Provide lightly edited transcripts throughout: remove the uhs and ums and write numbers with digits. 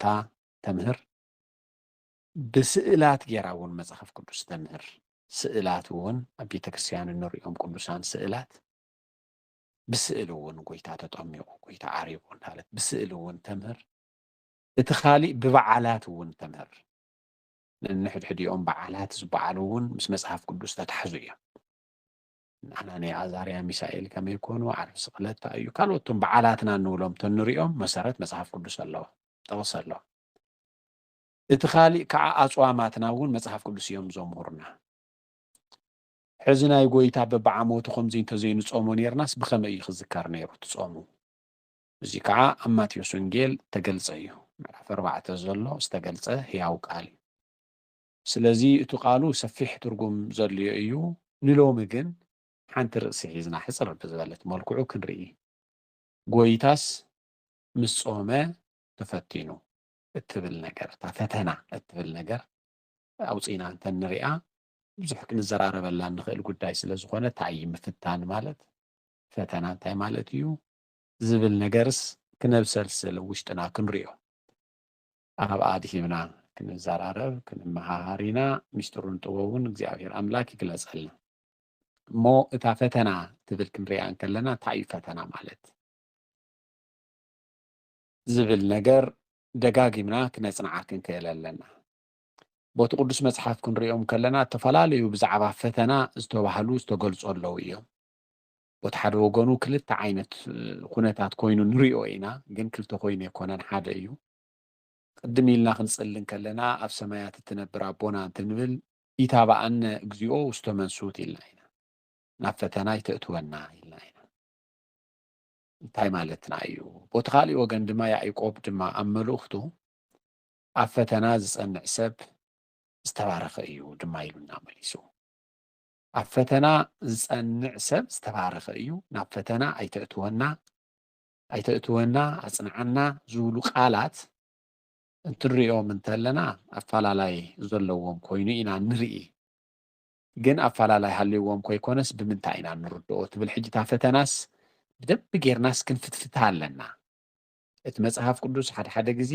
قويتا تمهر بسئلات جراون مصحف قدس تمهر سئلات ون أبيت كريستيان النوريهم قدسان سئلات بسئلون قويتا تطعميو قويتا عاريبون هالت بسئلون تمهر اتخالي ببعالات ون تمهر لأن نحد حد يوم بعالات زبعالون مس مصحف قدس تتحزوية نحن عزاريا ميسائيل كما يكونوا عارف سقلت أيو كانوا تم بعالاتنا نولهم تنوريهم مسارات مصحف قدس الله توصل الله اتخالي كع أصواماتنا ون مصحف قدس يوم زمورنا حزنا يقويتا ببعاموت خمزين تزين تصومون يرناس بخم أي خذكار نيرو تصومون زي كع أماتيوس ونجيل تقلص أيو معرف 4 زلو استقلص هياو قالي سلازي اتقالو سفيح ترجم زلي أيو نلوم جن حنت رأسي حزنا حصر بزبالت ملكعو كنري قويتاس مسومة تفتينو اتبل نجر تفتنا اتبل نجر أو صينا أنت النريئة بزح كنزرار بلا نخيل قداي سلازخونة تعيي مفتان مالت فتنا انتاي مالت يو زبل نجرس كنبسلسل وشتنا كنريو أنا عادي هنا كنزرار كنمهارينا مشترون طوون እግዚአብሔር أملاك يقلصلنا مو اتا فتنا تبل كنريان كلنا تعي فتنا مالت زبل نجر دقاقمنا كنصنع كنكيللنا بوت قدس مصحف كنريهم كلنا تفلاليو بزعبا فتنا استوحلو استغلصلو ايوم بوت حد وغنو كلتا عينت كونتات كوينو نريو اينا ግን ክልተ ኮይኑ يكونن ሓደ እዩ قدم إلنا خنصلن كلنا أف سمايات التنبر أبونا تنبل يتابعن እግዚኦ ውስተ መንሱት ኢልና ኢና ናብ ፈተና ይተእትወና ኢልና ኢና እንታይ ማለትና እዩ ቦት ካልእ ወገን ድማ ያዕቆብ ድማ ኣብ መልእኽቱ ኣብ ፈተና ዝጸንዕ ሰብ ዝተባረኸ እዩ ድማ ኢሉና መሊሱ ኣብ ፈተና ዝጸንዕ ሰብ ዝተባረኸ እዩ ናብ ፈተና ኣይተእትወና ኣጽንዓና ዝብሉ ቃላት እንትንሪኦም እንተለና ኣፈላላይ ዘለዎም ኮይኑ ኢና ንርኢ ግን ኣፈላላይ ሃልይዎም ኮይኮነስ ብምንታይ ኢና ንርድኦ ትብል ሕጂታ ፈተናስ ብደንብ ጌርናስ ክንፍትፍታ ኣለና እቲ መጽሓፍ ቅዱስ ሓደ ግዜ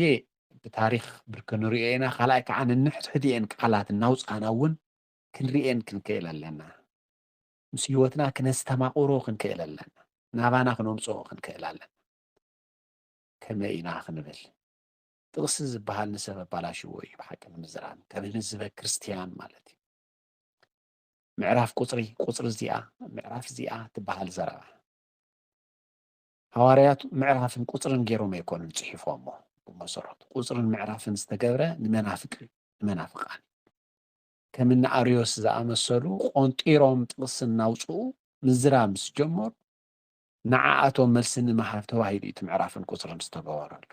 ብታሪክ ብርክ ንሪኦ ኢና ካልኣይ ከዓ ንንሕድሕድአን ቃላት እናውፃና እውን ክንሪአን ክንክእል ኣለና ምስ ህይወትና ክነስተማቕሮ ክንክእል ኣለና ናባና ክነምፅኦ ክንክእል ኣለና ከመይ ኢና ክንብል ጥቕሲ ዝበሃል ንሰብ ኣባላሽዎ እዩ ብሓቂ ንምዝራን ከም ህዝበ ክርስቲያን ማለት እዩ ምዕራፍ ቁፅሪ እዚኣ ምዕራፍ እዚኣ ትበሃል ዘረባ ሃዋርያት ምዕራፍን ቁፅርን ገይሮም ኣይኮኑን ጽሒፎሞ ብመሰረቱ ቁፅርን ምዕራፍን ዝተገብረ ንመናፍቃን ከምና ኣርዮስ ዝኣመሰሉ ቆንጢሮም ጥቕሲ እናውፅኡ ምዝራብ ምስ ጀመሩ ንዓኣቶም መልሲ ንምሃብ ተባሂሉ እቲ ምዕራፍን ቁፅርን ዝተገበረሉ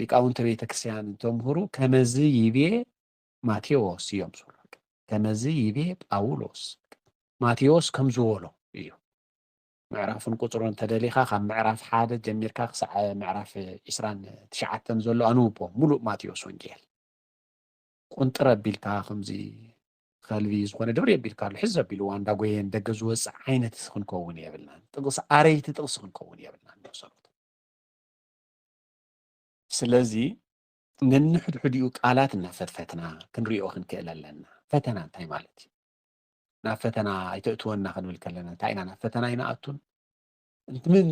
ሊቃውንተ ቤተ ክርስቲያን እንተምህሩ ከመዝ ይቤ ማቴዎስ እዮም ዝብሉ ከመዝ ይቤ ጳውሎስ ማቴዎስ ከም ዝበሎ እዩ ምዕራፍን ቁፅሩን ተደሊኻ ካብ ምዕራፍ 1 ጀሚርካ ክሳዕ ምዕራፍ 29 ዘሎ ኣንብቦ ሙሉእ ማቴዎስ ወንጌል ቁንጥረ ኣቢልካ ከምዚ ከልቢ ዝኾነ ደብሪ ኣቢልካ ሕዝ ኣቢሉ ዋንዳ ጎየን ደገ ዝወፅእ ዓይነት ክንከውን የብልናን ጥቕሲ ኣረይቲ ጥቕሲ ክንከውን የብልናን መሰረቱ ስለዚ ነንሕድሕድኡ ቃላት እናፈትፈትና ክንሪኦ ክንክእል ኣለና ፈተና እንታይ ማለት እዩ ናብ ፈተና ኣይተእትወና ክንብል ከለና እንታይ ኢና ናብ ፈተና ይንኣቱን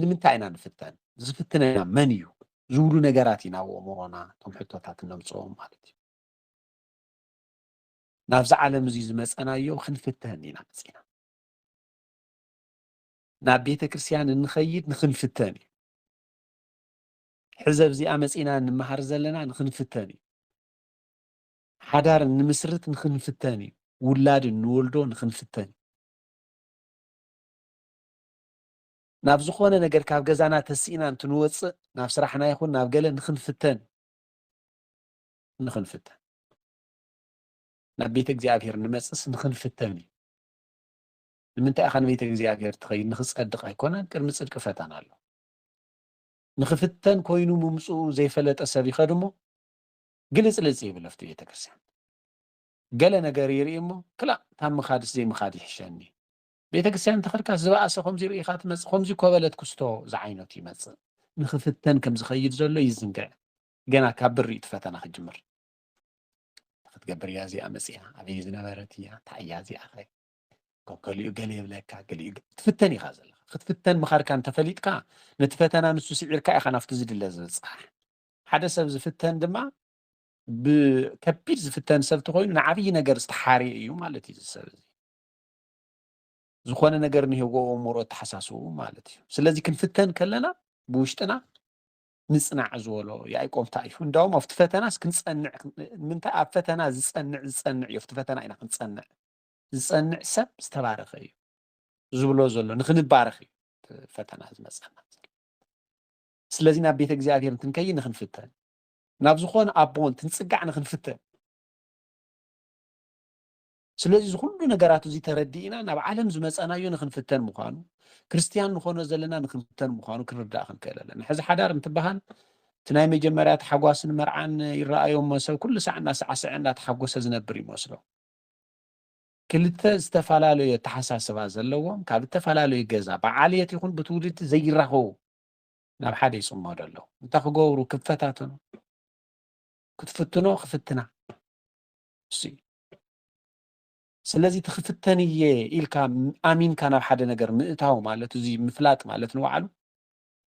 ንምንታይ ኢና ንፍተን ዝፍትነና መን እዩ ዝብሉ ነገራት ኢና ኣእምሮና እቶም ሕቶታት ነምፅኦም ማለት እዩ ናብዚ ዓለም እዚ ዝመፀናዮ ክንፍተን ኢና መፂና ናብ ቤተ ክርስቲያን እንኸይድ ንክንፍተን እዩ ሕዘብ እዚኣ መፂና ንምሃር ዘለና ንክንፍተን እዩ ሓዳር ንምስርት ንክንፍተን እዩ ውላድ ንወልዶ ንክንፍተን ናብ ዝኾነ ነገር ካብ ገዛና ተሲእና እንትንወፅእ ናብ ስራሕና ይኹን ናብ ገለ ንክንፍተን ናብ ቤተ እግዚአብሔር ንመፅስ ንክንፍተን እዩ ንምንታይ ኢኻ ንቤተ እግዚአብሔር ትኸይድ ንክፀድቕ ኣይኮነን ቅድሚ ፅድቂ ፈተና ኣሎ ንክፍተን ኮይኑ ምምፅኡ ዘይፈለጠ ሰብ ይኸድ እሞ ግልፅልፅ ይብል ኣብቲ ቤተ ክርስቲያን ገለ ነገር ይርኢ እሞ ክላእ ታብ ምኻድስ ዘይምኻድ ይሕሸኒ ቤተ ክርስቲያን እንተኸድካ ዝበኣሰ ከምዚ ርኢኻ ትመፅእ ከምዚ ኮበለት ክስቶ ዝዓይነቱ ይመፅእ ንክፍተን ከም ዝኸይድ ዘሎ ይዝንግዕ جنا كبر يتفتنا خجمر تقبر يا زي أمسيها أبي زنبرتي تعيا زي أخي كوكلي قلي بلك قلي تفتني خازل فتفتن مخار كان تفليتك نتفتنا نسو سعيرك أخنا فتزيد اللازم صح حدا سب زفتن دما بكبير زفتن سب تقول نعبي نجر استحاري أيو مالتي السب زخوانه ነገር ንህዎ እምሮ ተሓሳስቡ ማለት እዩ ስለዚ ክንፍተን ከለና ብውሽጥና ንጽናዕ ዝበሎ ያዕቆብታ እዩ እንዳውም ኣብቲ ፈተናስ ክንጸንዕ ምንታይ ኣብ ፈተና ዝጸንዕ እዩ ኣብቲ ፈተና ኢና ክንጸንዕ ዝጸንዕ ሰብ ዝተባረኸ እዩ ዝብሎ ዘሎ ንኽንባረኽ እዩ ፈተና ዝመጸና ስለዚ ናብ ቤተ እግዚኣብሔር እንትንከይ ንኽንፍተን ናብ ዝኾነ ኣቦን ትንጽጋዕ ንኽንፍተን ስለዚ ዝኩሉ ነገራት እዚ ተረዲእና ናብ ዓለም ዝመጸናዮ ንኽንፍተን ምዃኑ ክርስቲያን ንኾነ ዘለና ንኽንፍተን ምዃኑ ክንርዳእ ክንክእል ኣለና ሕዚ ሓዳር እንትበሃል እቲ ናይ መጀመርያት ሓጓስን መርዓን ይረኣዮም ሰብ ኩሉ ሰዓት እናሰዓሰዐ እንዳተሓጎሰ ዝነብር ይመስሎ ክልተ ዝተፈላለየ ተሓሳስባ ዘለዎም ካብ ዝተፈላለየ ገዛ ብዓልየት ይኹን ብትውልድ ዘይራኸቡ ናብ ሓደ ይጽመዱ ኣለዉ እንታይ ክገብሩ ክፈታተኑ ክትፍትኖ ክፍትና እሱ ስለዚ ትኽፍተንየ ኢልካ ኣሚንካ ናብ ሓደ ነገር ምእታው ማለት እዚ ምፍላጥ ማለት ንባዕሉ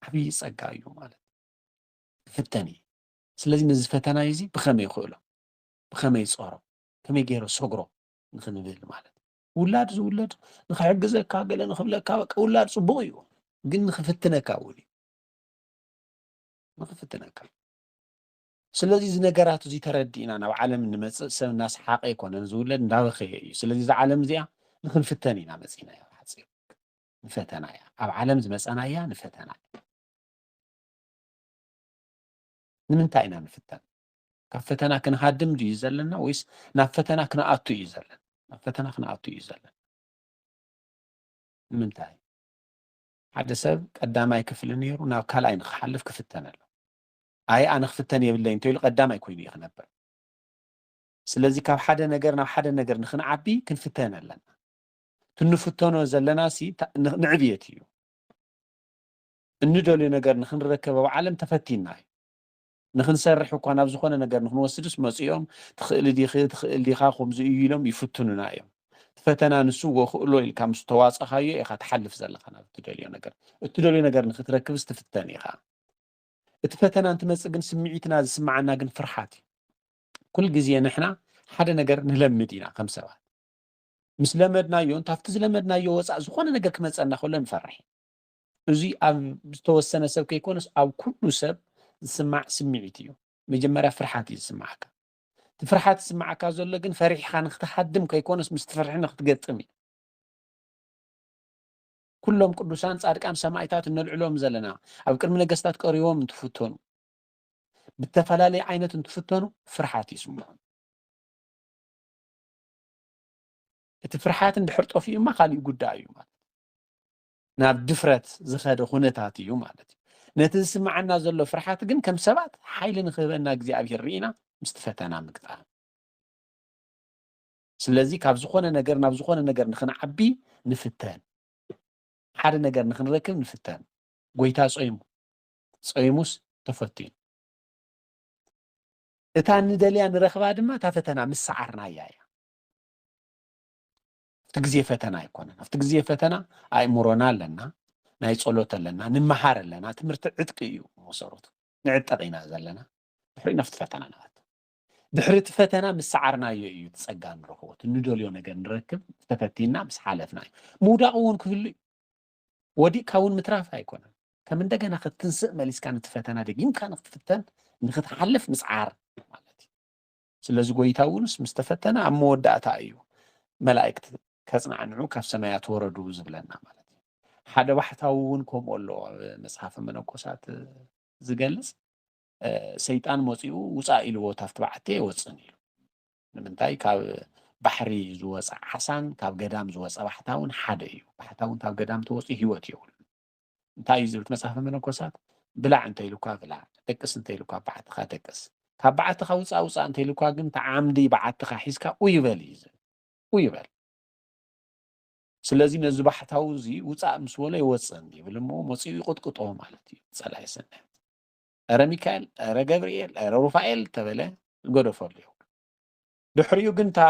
ዓብይ ጸጋ እዩ ማለት ፍተኒ ስለዚ ነዚ ፈተና እዚ ብኸመይ ይኽእሎ ብኸመይ ይጾሮ ከመይ ገይሮ ሰግሮ ንኽንብል ማለት ውላድ ዝውለድ ንኽሕግዘካ ገለ ንኽብለካ በቃ ውላድ ጽቡቕ እዩ ግን ንኽፍትነካ እውን እዩ ንኽፍትነካ ስለዚ እዚ ነገራት እዚ ተረዲእና ናብ ዓለም ንመጽእ ሰብ እናስሓቀ ይኮነን ዝውለድ እንዳበኸየ እዩ ስለዚ እዚ ዓለም እዚኣ ንኽንፍተን ኢና መጺና እያ ሓፂር ንፈተና እያ ኣብ ዓለም ዝመጸና እያ ንፈተና ንምንታይ ኢና ንፍተን ካብ ፈተና ክንሃድም ድዩ ዘለና ወይስ ናብ ፈተና ክንኣቱ እዩ ዘለና ናብ ፈተና ክንኣቱ እዩ ዘለና ንምንታይ ሓደ ሰብ ቀዳማይ ክፍሊ ነይሩ ናብ ካልኣይ ንክሓልፍ ክፍተን ኣሎ ኣይ ኣነ ክፍተን የብለይ እንተኢሉ ቀዳማይ ኮይኑ ይኽነበር ስለዚ ካብ ሓደ ነገር ናብ ሓደ ነገር ንኽንዓቢ ክንፍተን ኣለና ትንፍተኖ ዘለና ሲ ንዕብየት እዩ እንደልዮ ነገር ንኽንረከብ ኣብ ዓለም ተፈቲና እዩ ንኽንሰርሕ እኳ ናብ ዝኾነ ነገር ንኽንወስድስ መጺኦም ትኽእል ዲኻ ከምዚ እዩ ኢሎም ይፍትኑና እዮም ፈተና ንሱ ወኽእሎ ኢልካ ምስ ተዋፀኻዮ ኢኻ ትሓልፍ ዘለኻ ናብ እትደልዮ ነገር እትደልዮ ነገር ንኽትረክብስ ትፍተን ኢኻ እቲ ፈተና እንትመጽእ ግን ስምዒትና ዝስማዓና ግን ፍርሓት እዩ ኩል ግዜ ንሕና ሓደ ነገር ንለምድ ኢና ከም ሰባት ምስ ለመድናዮ እንታፍቲ ዝለመድናዮ ወፃእ ዝኾነ ነገር ክመጸና ከሎ ንፈርሕ እዚ ኣብ ዝተወሰነ ሰብ ከይኮነስ ኣብ ኩሉ ሰብ ዝስማዕ ስምዒት እዩ መጀመርያ ፍርሓት እዩ ዝስማዓካ እቲ ፍርሓት ዝስማዓካ ዘሎ ግን ፈሪሕካ ንኽትሓድም ከይኮነስ ምስ ትፈርሒ ንኽትገጥም እዩ ኩሎም ቅዱሳን ጻድቃን ሰማዕታት እንልዕሎም ዘለና ኣብ ቅድሚ ነገስታት ቀሪቦም እንትፍተኑ ብተፈላለየ ዓይነት እንትፍተኑ ፍርሓት ይስምዖም እቲ ፍርሓት እንድሕር ጠፊኡማ ካሊእ ጉዳይ እዩ ማለት ናብ ድፍረት ዝኸደ ኩነታት እዩ ማለት እዩ ነቲ ዝስማዓና ዘሎ ፍርሓት ግን ከም ሰባት ሓይሊ ንክህበና እግዚኣብሔር ርኢና ምስቲ ፈተና ምግጣም ስለዚ ካብ ዝኾነ ነገር ናብ ዝኾነ ነገር ንኽንዓቢ ንፍተን ሓደ ነገር ንኽንረክብ ንፍተን ጎይታ ጾይሙስ ተፈቲኑ እታ ንደልያ ንረኽባ ድማ እታ ፈተና ምስ ሰዓርና እያ ኣብቲ ግዜ ፈተና ኣይኮነን ኣብቲ ግዜ ፈተና ኣእምሮና ኣለና ናይ ጸሎት ኣለና ንመሃር ኣለና ትምህርቲ ዕጥቂ እዩ መሰረቱ ንዕጠቕ ኢና ዘለና ድሕሪ ናፍቲ ፈተና ንኣቱ ድሕሪ እቲ ፈተና ምስ ሰዓርናዮ እዩ ትጸጋ ንረኽቦ ንደልዮ ነገር ንረክብ ተፈቲና ምስ ሓለፍና እዩ ምውዳቕ እውን ክህሉ እዩ ወዲቕካ እውን ምትራፍ ኣይኮነን ከም እንደገና ክትንስእ መሊስካ ነቲ ፈተና ደጊምካ ንኽትፍተን ንኽትሓልፍ ምጽዓር ማለት እዩ ስለዚ ጎይታ እውንስ ምስ ተፈተነ ኣብ መወዳእታ እዩ መላእክቲ ከጽናዕንዑ ካብ ሰማያት ወረዱ ዝብለና ማለት እዩ ሓደ ባሕታዊ እውን ከምኡ ኣሎ መጽሓፈ መነኮሳት ዝገልጽ ሰይጣን መጺኡ ውፃእ ኢልዎ ታፍቲ ባዕተይ ወፅን ኢሉ ንምንታይ ካብ ባሕሪ ዝወፅእ ዓሳን ካብ ገዳም ዝወፅእ ባሕታውን ሓደ እዩ ባሕታውን ካብ ገዳም ተወፂኡ ህይወት የብሉ እንታይ እዩ ዝብል መጽሓፈ መነኮሳት ብላዕ እንተኢልኳ ብላዕ ደቅስ እንተኢልኳ ባዕትኻ ደቅስ ካብ ባዕትኻ ውፃእ እንተኢልኳ ግን ተዓምዲ ባዕትኻ ሒዝካ ውይበል እዩ ውይበል ስለዚ ነዚ ባሕታዊ እዚ ውፃእ ምስ በሎ ይወፅን ይብል እሞ መጺኡ ይቕጥቅጦ ማለት እዩ ጸላኢ ሰናይ أرى ميكائيل أرى جبريل أرى رفائيل تبله قدفوا اليوم دحريو جنتا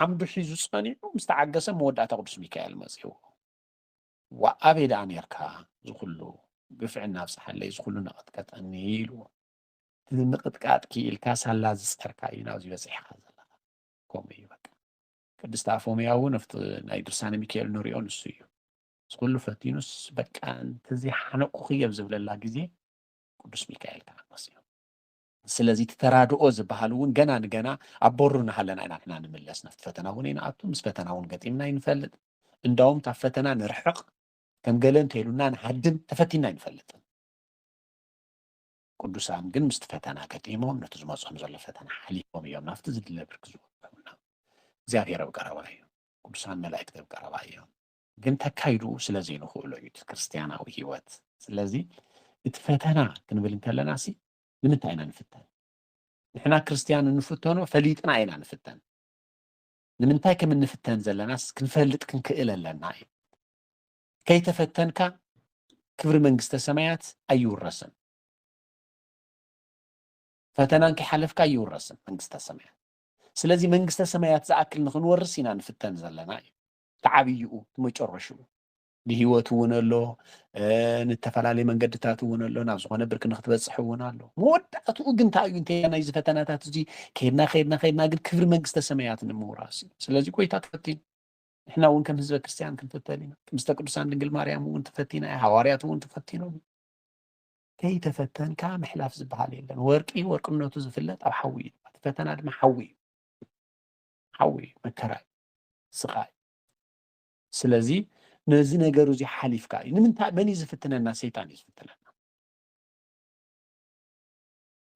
عمدو حيزو صانيعو مستعجسة مودع تقدس ميكائيل مزيو وأبيد عن يركا زخلو بفعل نفس حلي زخلو نقد كتأنيلو نقد كات كي الكاس هلا زسركا يناوزي بزيح خازلا كومي بك قدس تعفومي أو نفط نايدر ساني ميكائيل نوريون السيو زخلو فتينوس بك أنت زي حنقو خيب زبل الله جزي قدس ميكائيل كان مزيو ስለዚህ ተራድኦ ዝበሃል እውን ገና ንገና ኣቦሩና ሃለና ኢና ንሕና ንምለስ ናብቲ ፈተና እውን ይንኣቱ ምስ ፈተና እውን ገጢምና ይንፈልጥ እንዳውም ካብ ፈተና ንርሕቕ ከም ገለ እንተኢሉና ንሓድም ተፈቲና ይንፈልጥ ቅዱሳን ግን ምስቲ ፈተና ገጢሞም ነቲ ዝመፅኦም ዘሎ ፈተና ሓሊፎም እዮም ናብቲ ዝድለ ብርኪ ዝወበሉና እግዚኣብሔር ኣብ ቀረባ እዩ ቅዱሳን መላእክቲ ኣብ ቀረባ እዮም ግን ተካይዱ ስለዘይንኽእሎ እዩ እቲ ክርስትያናዊ ሂወት ስለዚ እቲ ፈተና ክንብል እንከለና ሲ ንምንታይ ኢና ንፍተን ንሕና ክርስቲያን እንፍተኖ ፈሊጥና ኢና ንፍተን ንምንታይ ከም እንፍተን ዘለናስ ክንፈልጥ ክንክእል ኣለና እዩ ከይተፈተንካ ክብሪ መንግስተ ሰማያት ኣይውረስን ፈተናን ከይሓለፍካ ኣይውረስን መንግስተ ሰማያት ስለዚ መንግስተ ሰማያት ዝኣክል ንክንወርስ ኢና ንፍተን ዘለና እዩ ተዓብይኡ መጨረሽኡ ብሂወት እውን ኣሎ ንተፈላለየ መንገድታት እውን ኣሎ ናብ ዝኾነ ብርኪ ንክትበፅሕ እውን ኣሎ መወዳእትኡ ግን እንታይ እዩ እንተና ናይዚ ፈተናታት እዚ ከይድና ግን ክብሪ መንግስተ ሰማያት ንምውራስ ስለዚ ጎይታ ተፈቲኑ ንሕና እውን ከም ህዝበ ክርስቲያን ክንፍተን ኢና ምስተ ቅዱሳን ድንግል ማርያም እውን ተፈቲና ሃዋርያት እውን ተፈቲኖም ከይተፈተንካ ምሕላፍ ዝበሃል የለን ወርቅነቱ ዝፍለጥ ኣብ ሓዊ እዩ እቲ ፈተና ድማ ሓዊ መከራ ስቃይ ስለዚ ነዚ ነገሩ እዚ ሓሊፍካ እዩ ንምንታይ መን እዩ ዝፍትነና ሰይጣን እዩ ዝፍትነና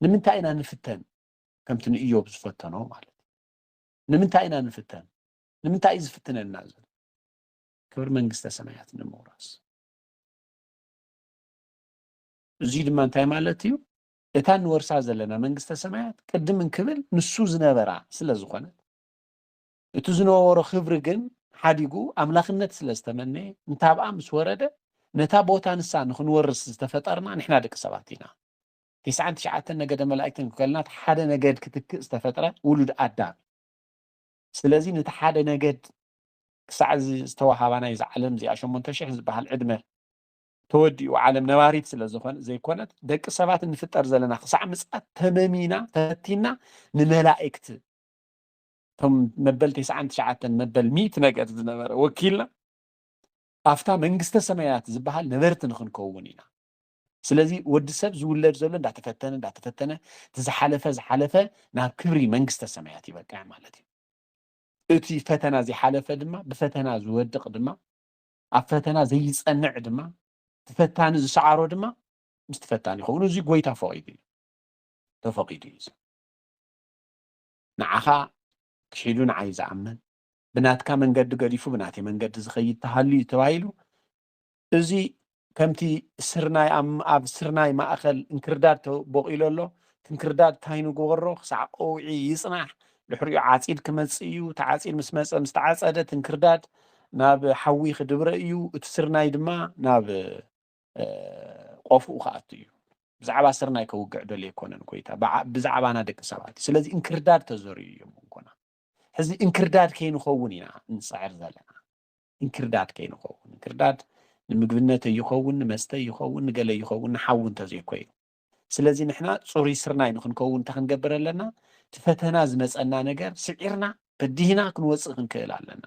ንምንታይ ኢና ንፍተን ከምቲ ንኢዮብ ዝፈተኖ ማለት ንምንታይ ኢና ንፍተን ንምንታይ እዩ ዝፍትነና ዘሎ ክብሪ መንግስተ ሰማያት ንምውራስ እዚ ድማ እንታይ ማለት እዩ እታ ንወርሳ ዘለና መንግስተ ሰማያት ቅድም እንክብል ንሱ ዝነበራ ስለ ዝኾነት እቲ ዝነበሮ ክብሪ ግን ሓዲጉ ኣምላኽነት ስለ ዝተመነየ እንታብኣ ምስ ወረደ ነታ ቦታ ንሳ ንክንወርስ ዝተፈጠርና ንሕና ደቂ ሰባት ኢና 99 ነገደ መላእክትን ክከልናት ሓደ ነገድ ክትክእ ዝተፈጥረ ውሉድ ኣዳም ስለዚ ነቲ ሓደ ነገድ ክሳዕ ዝተዋሃባ ናይ ዓለም እዚኣ 8000 ዝበሃል ዕድመ ተወዲኡ ዓለም ነባሪት ስለ ዝኾነ ዘይኮነት ደቂ ሰባት እንፍጠር ዘለና ክሳዕ ምፅኣት ተመሚና ተፈቲና ንመላእክቲ ቶም መበል 99 መበል 100 ነገር ዝነበረ ወኪልና ኣፍታ መንግስተ ሰማያት ዝበሃል ነበርቲ ንክንከውን ኢና ስለዚ ወዲ ሰብ ዝውለድ ዘሎ እንዳተፈተነ ዝሓለፈ ናብ ክብሪ መንግስተ ሰማያት ይበቃዕ ማለት እዩ እቲ ፈተና ዝሓለፈ ድማ ብፈተና ዝወድቕ ድማ ኣብ ፈተና ዘይጸንዕ ድማ ተፈታኒ ዝሰዓሮ ድማ ምስ ተፈታኒ ይኸውን እዚ ጎይታ ተፈቂዱ እዩ ንዓኻ ክሒዱ ንዓይ ዝኣምን ብናትካ መንገዲ ገዲፉ ብናተይ መንገዲ ዝኸይድ ተሃልዩ ተባሂሉ እዚ ከምቲ ስርናይ ኣብ ስርናይ ማእኸል እንክርዳድ ተቦቂሉ ኣሎ እንክርዳድ እንታይ ንግበሮ ክሳዕ ቆውዒ ይጽናሕ ድሕሪኡ ዓፂድ ክመጽእ እዩ ተዓፂድ ምስ መጸ ምስ ተዓጸደ እንክርዳድ ናብ ሓዊ ክድብረ እዩ እቲ ስርናይ ድማ ናብ ቆፍኡ ከኣቱ እዩ ብዛዕባ ስርናይ ከውግዕ ደልዮ ኣይኮነን ጎይታ ብዛዕባና ደቂ ሰባት ስለዚ እንክርዳድ ተዘርዩ እዮም እንኮና ሕዚ እንክርዳድ ከይንኸውን ኢና ንፅዕር ዘለና እንክርዳድ ከይንኸውን እንክርዳድ ንምግብነት ይኸውን ንመስተ ይኸውን ንገለ ይኸውን ንሓዊ እንተዘይኮይኑ ስለዚ ንሕና ፅሩይ ስርናይ ንክንከውን እንታይ ክንገብር ኣለና እቲ ፈተና ዝመፀና ነገር ስዒርና በዲህና ክንወፅእ ክንክእል ኣለና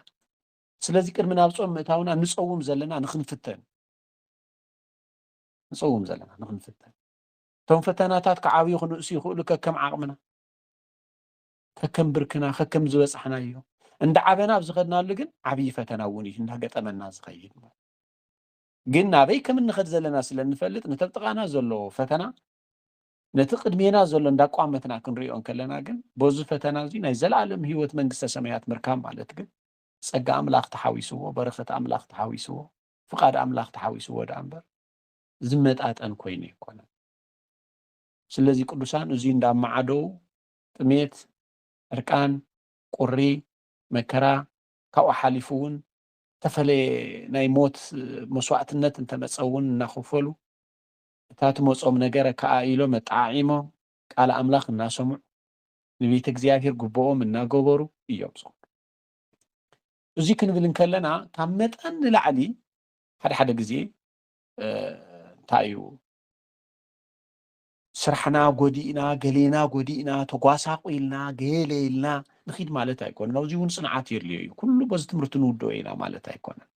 ስለዚ ቅድሚ ናብ ጾም ምእታውና ንፀውም ዘለና ንክንፍተን እቶም ፈተናታት ክዓብዩ ክንእሱ ይኽእሉ ከከም ዓቕምና ከከም ብርክና ከከም ዝበፅሕና እዩ እንደ ዓበና ብዝኸድናሉ ግን ዓብይ ፈተና እውን እዩ እንዳገጠመና ዝኸይድ ግን ናበይ ከም እንኸድ ዘለና ስለንፈልጥ ነተብጥቃና ዘሎ ፈተና ነቲ ቅድሜና ዘሎ እንዳቋመትና ክንሪኦ ከለና ግን በዙ ፈተና እዚ ናይ ዘለዓለም ህይወት መንግስተ ሰማያት ምርካብ ማለት ግን ጸጋ ኣምላኽ ተሓዊስዎ በረኸት ኣምላኽ ተሓዊስዎ ፍቃድ ኣምላኽ ተሓዊስዎ ዳ እምበር ዝመጣጠን ኮይኑ ይኮነን ስለዚ ቅዱሳን እዚ እንዳማዓደው ጥሜት ዕርቃን ቁሪ መከራ ካብኡ ሓሊፉ እውን ተፈለየ ናይ ሞት መስዋዕትነት እንተመፀውን እናኸፈሉ تموصኦም ነገረ ከዓ ኢሎም መጣዒሞም ቃል ኣምላኽ እናሰምዑ ንቤተ እግዚኣብሔር ግቦኦም እናገበሩ እዮም ዝኸዱ። እዚ ክንብል እንከለና ካብ መጠን ንላዕሊ ሓደ ግዜ እንታይ እዩ ስራሕና ጎዲእና ገሌና ጎዲእና ተጓሳቂልና ገለ ኢልና ንኺድ ማለት ኣይኮነን። ኣብዚ እውን ፅንዓት የድልዮ እዩ። ኩሉ በዚ ትምህርቲ ንውድኦ ኢና ማለት ኣይኮነን።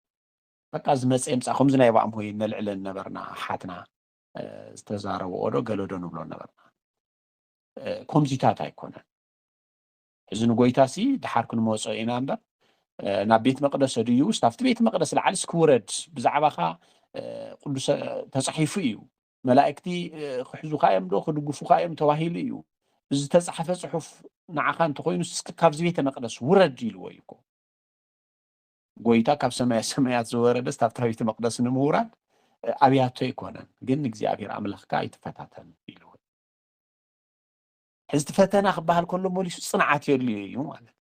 በቃ ዝመፀ ምፃ ከምዚ ናይ ባዕም ሆይ ነልዕለን ነበርና ሓትና ዝተዛረብኦ ዶ ገለ ዶ ንብሎ ነበርና ከምዚታት ኣይኮነን። ሕዚ ንጎይታሲ ድሓር ክንመፆ ኢና እምበር ናብ ቤት መቅደስ ድዩ ስታፍቲ ቤት መቅደስ ላዕሊ ስክውረድ ብዛዕባኻ ቅዱስ ተጻሒፉ እዩ መላእክቲ ክሕዙካ እዮም ዶ ክድግፉካ እዮም ተባሂሉ እዩ እዚ ተጻሕፈ ጽሑፍ ንዓኻ እንተኮይኑ ካብዚ ቤተ መቅደስ ውረድ ኢልዎ እዩ እኮ ጎይታ ካብ ሰማያት ዝወረደ ስታፍቲ ቤተ መቅደስ ንምውራድ ኣብያቶ ይኮነን ግን እግዚኣብሔር ኣምላኽካ ይትፈታተን ኢልዎ ሕዚ ፈተና ክበሃል ከሎ ሞሊሱ ጽንዓት የድልዮ እዩ ማለት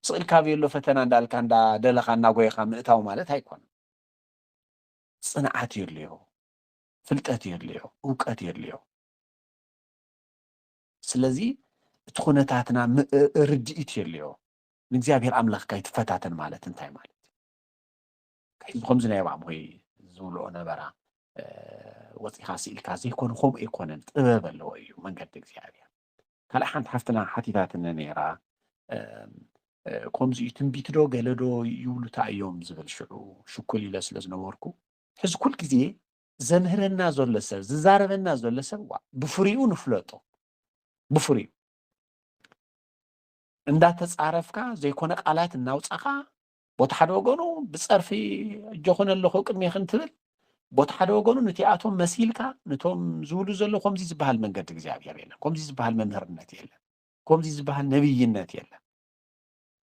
ስእልካ ቤሎ ፈተና እንዳልካ እንዳደለኻ እናጎይኻ ምእታው ማለት ኣይኮነን ጽንዓት የድልዮ ፍልጠት የድልዮ እውቀት የድልዮ ስለዚ እቲ ኩነታትና ርድኢት የድልዮ ንእግዚኣብሔር ኣምላኽካ ይትፈታተን ማለት እንታይ ማለት እዩ ከምዚ ናይ ባዕም ሆይ ዝብልኦ ነበራ ወፂኻ ስኢልካ ዘይኮነ ከምኡ ኣይኮነን ጥበብ ኣለዎ እዩ መንገዲ እግዚኣብሔር ካልእ ሓንቲ ሓፍትና ሓቲታትነ ነይራ ከምዚ እዩ ትንቢት ዶ ገለ ዶ ይብሉታ እዮም ዝብል ሽዑ ሽኩል ኢለ ስለ ዝነበርኩ ሕዚ ኩል ግዜ ዘምህረና ዘሎ ሰብ ዝዛረበና ዘሎ ሰብ ብፍሪኡ ንፍለጦ ብፍሪኡ እንዳተጻረፍካ ዘይኮነ ቃላት እናውፃኻ ቦታ ሓደ ወገኑ ብፀርፊ እጆኹን ኣለኹ ቅድሜ ክትብል ቦታ ሓደ ወገኑ ነቲኣቶም መሲልካ ነቶም ዝብሉ ዘሎ ከምዚ ዝበሃል መንገዲ እግዚኣብሔር የለን ከምዚ ዝበሃል መምህርነት የለን ከምዚ ዝበሃል ነብይነት የለን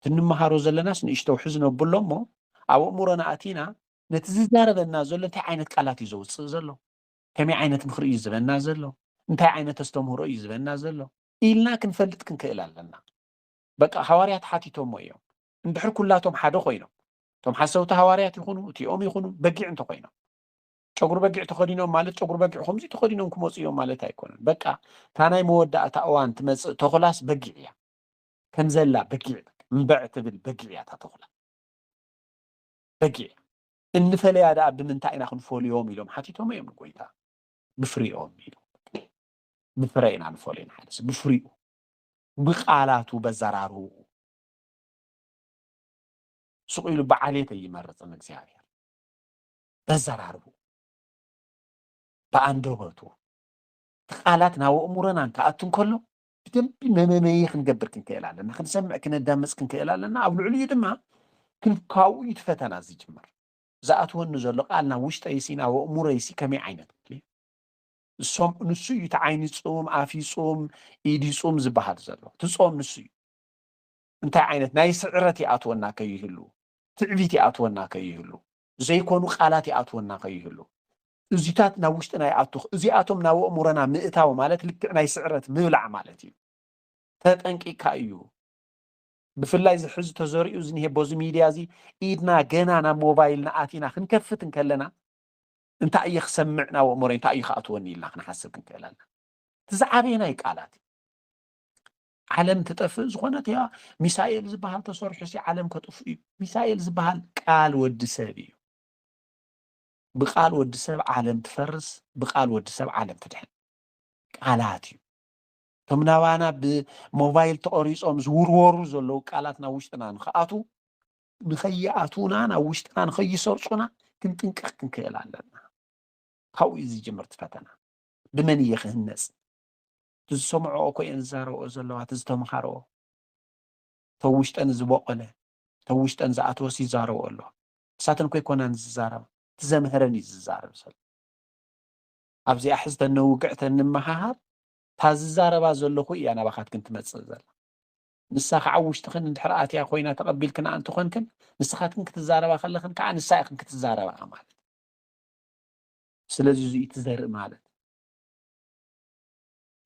ትንመሃሮ ዘለናስ ንእሽቶ ውሕዝ ነብሎ እሞ ኣብ እሙሮና ኣቲና ነቲ ዝዛረበና ዘሎ እንታይ ዓይነት ቃላት እዩ ዘውፅእ ዘሎ ከመይ ዓይነት ምክሪ እዩ ዝበና ዘሎ እንታይ ዓይነት ኣስተምህሮ እዩ ዝበና ዘሎ ኢልና ክንፈልጥ ክንክእል ኣለና በቃ ሃዋርያት ሓቲቶሞ እዮም እንድሕር ኩላቶም ሓደ ኮይኖም እቶም ሓሰውቲ ሃዋርያት ይኹኑ እቲኦም ይኹኑ በጊዕ እንተኮይኖም ጨጉሪ በጊዕ ተኸዲኖም ማለት ጨጉሪ በጊዕ ከምዚ ተኸዲኖም ክመፁ እዮም ማለት ኣይኮነን በቃ እታ ናይ መወዳእታ እዋን ትመፅእ ተኹላስ በጊዕ እያ ከምዘላ በጊዕ እምበዕ ትብል በጊዕ እያ እታ ተኹላ በጊዕ እንፈለያ ደኣ ብምንታይ ኢና ክንፈልዮም ኢሎም ሓቲቶም እዮም ንጎይታ ብፍሪኦም ኢሎም ብፍረ ኢና ንፈልዮ ንሓደስ ብፍሪኡ ብቃላቱ በዘራርቡ ስቁ ኢሉ ብዓልየት ኣይመርፅን እግዚኣብሔር በዘራርቡ በኣንደበቱ ቃላት ናብ ኣእሙሮና እንትኣቱ እንከሎ ብደንቢ መመመይ ክንገብር ክንክእል ኣለና ክንሰምዕ ክነዳምፅ ክንክእል ኣለና ኣብ ልዕሊኡ ድማ ካብኡ እዩ ፈተና ዝጅምር ዝኣትወኒ ዘሎ ቃል ናብ ውሽጠይሲ ናብ ኣእሙሮይሲ ከመይ ዓይነት እሶም ንሱ እዩ እቲ ዓይኒ ፁም ኣፊ ፁም ኢዲ ፁም ዝበሃል ዘሎ ትፆም ንሱ እዩ እንታይ ዓይነት ናይ ስዕረት ይኣትወና ከይህሉ ትዕቢት ይኣትወና ከይህሉ ዘይኮኑ ቃላት ይኣትወና ከይህሉ እዚታት ናብ ውሽጥና ይኣቱ እዚኣቶም ናብ ኣእሙሮና ምእታው ማለት ልክዕ ናይ ስዕረት ምብላዕ ማለት እዩ ተጠንቂቅካ እዩ ብፍላይ ዝሕዚ ተዘሪኡ ዝኒሄ በዚ ሚድያ እዚ ኢድና ገና ናብ ሞባይልና ኣቲና ክንከፍት እንከለና እንታይ እየ ክሰምዕ ናብ ኣእሙሮይ እንታይ እዩ ክኣትወኒ ኢልና ክንሓስብ ክንክእል ኣለና ትዝዓበየ ናይ ቃላት ዓለም ትጠፍእ ዝኾነት እያ ሚሳኤል ዝበሃል ተሰርሑ ሲ ዓለም ከጥፍ እዩ ሚሳኤል ዝበሃል ቃል ወዲ ሰብ እዩ ብቃል ወዲ ሰብ ዓለም ትፈርስ ብቃል ወዲ ሰብ ዓለም ትድሕን ቃላት እዩ እቶም ናባና ብሞባይል ተቆሪፆም ዝውርወሩ ዘለዉ ቃላት ናብ ውሽጥና ንኽኣቱ ንኸይኣቱና ናብ ውሽጥና ንኸይሰርፁና ክንጥንቀቕ ክንክእል ኣለና ካብኡ እዩ ዝጅምር ፈተና ብመን እየ ክህነፅ ትዝሰምዖ እኮ እየን ዝዛረብኦ ዘለዋ ትዝተምሃርኦ ተውሽጠን ዝበቆለ ተውሽጠን ዝኣተወሲ ይዛረብኦ ኣለዋ ንሳተን ኮ ይኮናን ዝዛረባ ትዘምህረን እዩ ዝዛረብ ዘሎ ኣብዚኣ ሕዝተን ነውግዕተን ንምሃሃር تا ززاربا زلو خو انا باخات كنت متصل نسخ عوشتخن اندحر اتيا خوينا تقبل كنا انت خنكن نسخات كنت تزاربا خلخن كاع نسايخ كنت تزاربا مالت سلازي زي تزرق مالت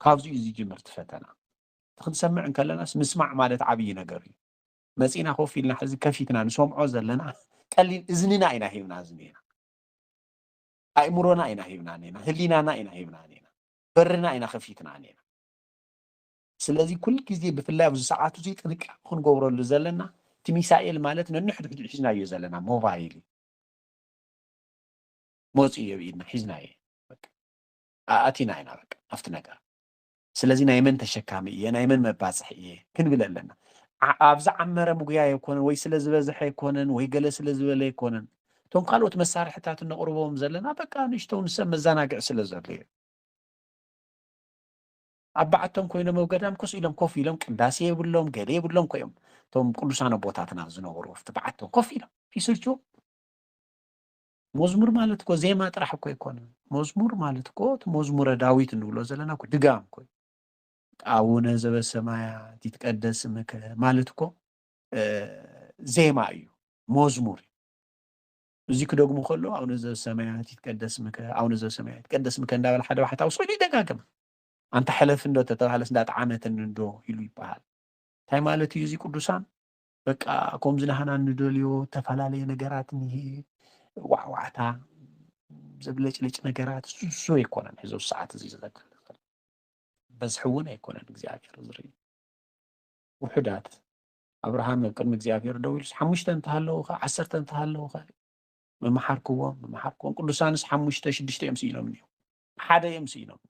كابزي زي جمرت فتنا تخن سمع ان كلنا مسمع مالت عبي نغري مسينا خو فيلنا حزي كفيتنا نسمعو زلنا قليل اذننا اينا هينا زنينا أيمرنا إنا هيبنا نينا هلينا إنا هيبنا نينا برنا إنا خفيتنا نينا سلازي كل كذي بفلاي بز ساعات زيت نك خن جورو لزلنا تميسائل مالتنا نحد حجنا يزلنا موبايلي موصي يبينا حجنا يه أتينا إنا بك أفتنا سلازي نايمن تشكامي يه نايمن مباصح يه كنبل لنا أبزع عمره مقيا يكونن وي سلازي بزح يكونن وي جلس سلازي ولا يكونن تون قالوا تمسار حتى تنقربهم زلنا بقى نشتون نسمى زناقع سلازي أبعتهم كوينه موجودام كوس إلهم كوفي لهم كنداسي يبلهم قلي يبلهم كويهم توم كل سنة بوتاتنا زنورو تبعتهم كوفي لهم في سلجو مزمور مالتكو زي ما طرح كو يكون مزمور مالتكو مزمور داويت نقولو زلنا كو دغام كو أونا زبسمايات يتقدس اسمك مالتكو زي ما أيو مزمور زيك دوغمو خلو أونا زبسمايات يتقدس اسمك أونا زبسمايات يتقدس اسمك እንዳበል ሓደ ዋሕታ ውሶ ይደጋገም አንተ حلف እንደው ተተባለስ እንዳት ዓመትን እንደው ይሉ ይባሃል ታይ ማለት እዩ እዚ ቅዱሳን በቃ ከምዝ ናህና እንደልዮ ተፈላለየ ነገራት ይሄ ዋዕዋዕታ ዘብለጭልጭ ነገራት እሱ ይኮነን ህዝብ ሰዓት እዚ ዘዘከረ በዝሕውን አይኮነን እግዚአብሔር ዝሪ ውሕዳት አብርሃም ቅድሚ እግዚአብሔር ደው ኢሉስ 5 እንተሃለውኻ 10 እንተሃለውኻ መማሓርክዎም ቅዱሳንስ 5 6 እዮም ሲሎም ነው ሓደ እዮም ሲሎም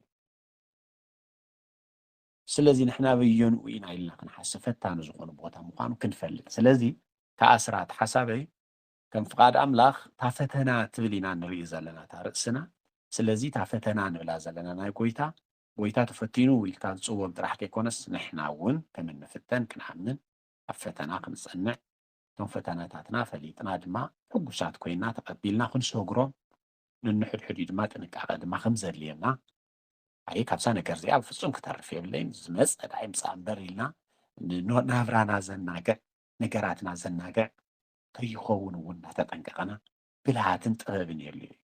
ስለዚህ ንሕና በየኑ ኢና ኢልና ክንሓስብ ፈታኒ ዝኾኑ ቦታ ምዃኑ ክንፈልጥ ስለዚህ ከኣስራት ሓሳበይ ከም ፍቃድ ኣምላኽ ታፈተና ትብል ኢና ንርኢ ዘለና ታርእስና ስለዚህ ታፈተና ንብላ ዘለና ናይ ጎይታ ተፈቲኑ ኢልካ ዝፅወም ጥራሕ ከይኮነስ ንሕና እውን ከም እንፍተን ክንኣምን ኣብ ፈተና ክንፀንዕ እቶም ፈተናታትና ፈሊጥና ድማ ሕጉሳት ኮይና ተቐቢልና ክንሰግሮም ንንሕድሕድ ድማ ጥንቃቐ ድማ ከም ዘድልየና أي كابسان كرزي أو فصوم كتر في الليل زمز أدعيم صامبريلنا نافرانا زناقع نقراتنا زناقع كيخون ونا تتنققنا بلهاتن تقابن يلي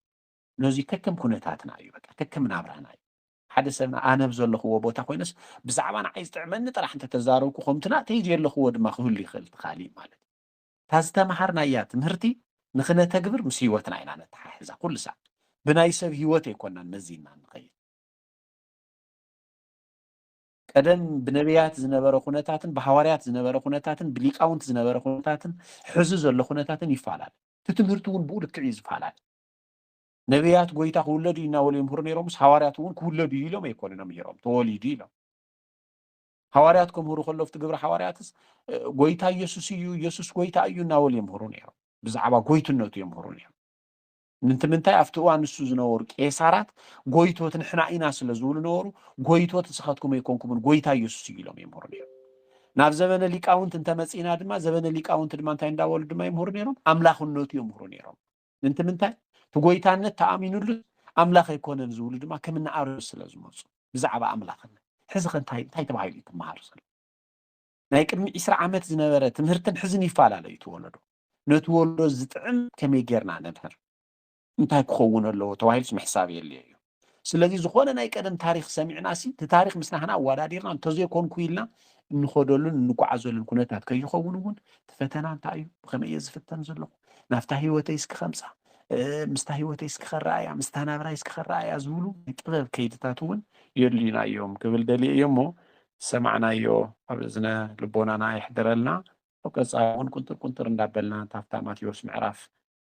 نوزي ككم كونتاتنا أيوة ككم نافرانا حدثنا أنا بزول لخو بوتا خوينس بزعبان عايز تعملني طرح أنت تزاروك وخمتنا تيجي لخو دما خولي خلت خالي مالك تازتا محرنا إيات مهرتي نخنا تقبر مسيوتنا عينا نتحاحزا كل ساعة بنايسب هيوتي كنا نزينا نقيد ቀደም ብነቢያት ዝነበረ ኩነታትን በሐዋርያት ዝነበረ ኩነታትን ብሊቃውንት ዝነበረ ኩነታትን ሕዚ ዘሎ ኩነታትን ይፋላል ትምህርቱ እውን ብኡ ልክዕ ይዝፋላል ነቢያት ጎይታ ክውለዱ ኢና ወልዮም ምሁር ነይሮምስ ሐዋርያት እውን ክውለዱ ኢሎም ኣይኮነኖም ነይሮም ተወሊዱ ኢሎም ሐዋርያት ከምሁሩ ከለፍቲ ግብረ ሐዋርያትስ ጎይታ ኢየሱስ ጎይታ እዩ እና ወልዮም ምሁሩ ነይሮም ብዛዕባ ጎይትነቱ እዮም ምሁሩ ነይሮም ንምንታይ ኣብቲ እዋን ንሱ ዝነበሩ ቄሳራት ጎይቶት ንሕና ኢና ስለ ዝብሉ ነበሩ ጎይቶት ንስኻትኩም ኣይኮንኩምን ጎይታ ኢየሱስ ኢሎም ይምሁሩ ነይሮም ናብ ዘበነ ሊቃውንት እንተመፂና ድማ ዘበነ ሊቃውንት ድማ እንታይ እንዳበሉ ድማ ይምሁሩ ነይሮም ኣምላኽነቱ ይምሁሩ ነይሮም ንምንታይ እቲ ጎይታነት ተኣሚኑሉ ኣምላኽ ኣይኮነን ዝብሉ ድማ ከም ንኣርዮስ ስለ ዝመፁ ብዛዕባ ኣምላኽነት ሕዚ ኸ እንታይ ተባሂሉ ትመሃሩ ዘሎ ናይ ቅድሚ 20 ዓመት ዝነበረ ትምህርትን ሕዝን ይፈላለዩ ትወለዶ ነቲ ወለዶ ዝጥዕም ከመይ ጌርና ነድሕር እንታይ ክኸውን ኣለዎ ተባሂሉስ ምሕሳብ የድልዮ እዩ ስለዚ ዝኾነ ናይ ቀደም ታሪክ ሰሚዕና ሲ እቲ ታሪክ ምስናህና ኣዋዳዲርና እንተዘይኮንኩ ኢልና እንኸደሉን እንጓዓዘሉን ኩነታት ከይኸውን እውን እቲ ፈተና እንታይ እዩ ብኸመይ እየ ዝፍተን ዘለኹ ናብታ ሂወተይ እስኪ ከምፃ ምስታ ሂወተይ እስኪ ከረኣያ ምስታ ናብራይ እስኪ ከረኣያ ዝብሉ ጥበብ ከይድታት እውን የድልዩና እዮም ክብል ደልየ እዮ እሞ ሰማዕናዮ ኣብ እዝነ ልቦናና ይሕድረልና ኣብ ቀፃሊ እውን ቁንጥር እንዳበልና ታፍታ ማቴዎስ ምዕራፍ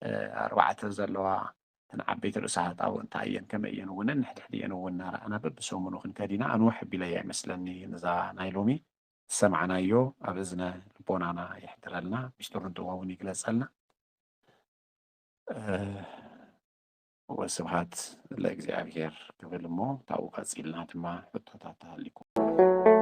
4 ዘለዋ ተንዓበይት ርእሳት ኣው እንታይ እየን ከመይ እየን እውን ንሕድሕድ እየን እውን ናረኣና በብሰሙኑ ክንከዲና ኣንውሕ ቢለያ ይመስለኒ ነዛ ናይ ሎሚ ሰማዕናዮ ኣብ እዝነ ልቦናና ይሕድረልና ምስጢሩ ጥበቡን ይግለፀልና ወስብሃት ለእግዚአብሔር ክብል እሞ ታብኡ ቀፂልና ድማ ሕቶታት ተሃሊኩም